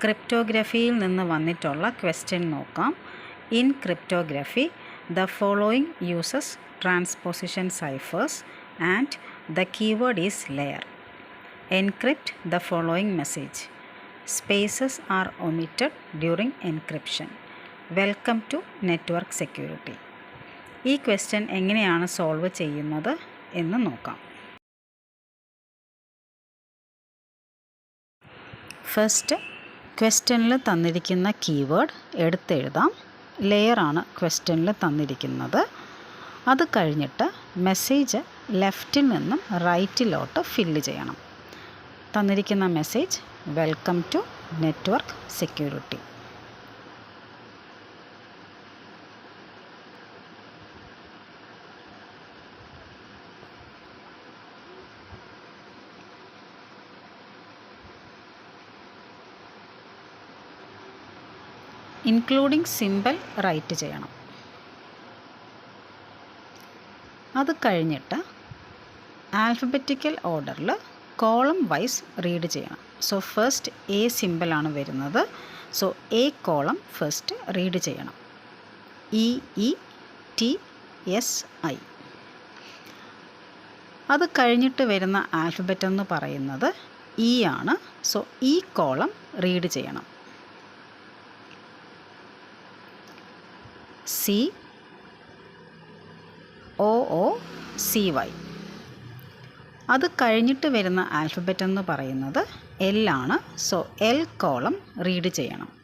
ക്രിപ്റ്റോഗ്രഫിയിൽ നിന്ന് വന്നിട്ടുള്ള ക്വസ്റ്റ്യൻ നോക്കാം. In cryptography the following uses transposition ciphers and the keyword is layer. Encrypt the following message. Spaces are omitted during encryption. Welcome to network security. ഈ question എങ്ങനെയാണ് solve ചെയ്യുന്നത് എന്ന് നോക്കാം. First, ക്വസ്റ്റ്യനിൽ തന്നിരിക്കുന്ന കീവേഡ് എടുത്തെഴുതാം. ലെയറാണ് ക്വസ്റ്റ്യനിൽ തന്നിരിക്കുന്നത്. അത് കഴിഞ്ഞിട്ട് മെസ്സേജ് ലെഫ്റ്റിൽ നിന്നും റൈറ്റിലോട്ട് ഫില്ല് ചെയ്യണം. തന്നിരിക്കുന്ന message welcome to network security. Including symbol write ചെയ്യണം. അത് കഴിഞ്ഞിട്ട് ആൽഫബറ്റിക്കൽ ഓർഡറിൽ കോളം വൈസ് റീഡ് ചെയ്യണം. സോ ഫസ്റ്റ് എ സിമ്പലാണ് വരുന്നത്. So A column first read ചെയ്യണം. EETSI. അത് കഴിഞ്ഞിട്ട് വരുന്ന ആൽഫബറ്റ് എന്ന് പറയുന്നത് E ആണ്. സോ ഈ കോളം റീഡ് ചെയ്യണം. COOCY. അത് കഴിഞ്ഞിട്ട് വരുന്ന ആൽഫബറ്റ് എന്ന് പറയുന്നത് L ആണ്. സോ L കോളം റീഡ് ചെയ്യണം.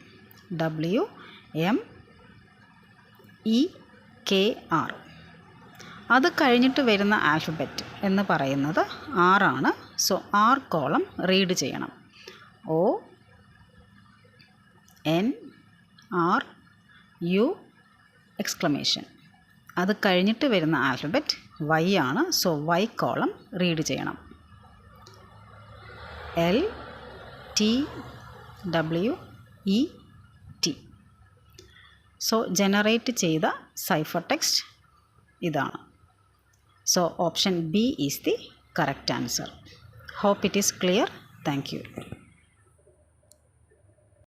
WMEKR. അത് കഴിഞ്ഞിട്ട് വരുന്ന ആൽഫബറ്റ് എന്ന് പറയുന്നത് R ആണ്. സോ R കോളം റീഡ് ചെയ്യണം. ONRU exclamation. അത് കഴിഞ്ഞിട്ട് വരുന്ന ആൽഫബറ്റ് Y ആണ്. സോ Y കോളം റീഡ് ചെയ്യണം. LTWET. സോ ജനറേറ്റ് ചെയ്ത സൈഫർ ടെക്സ്റ്റ് ഇതാണ്. So option B is the correct answer. Hope it is clear. Thank U.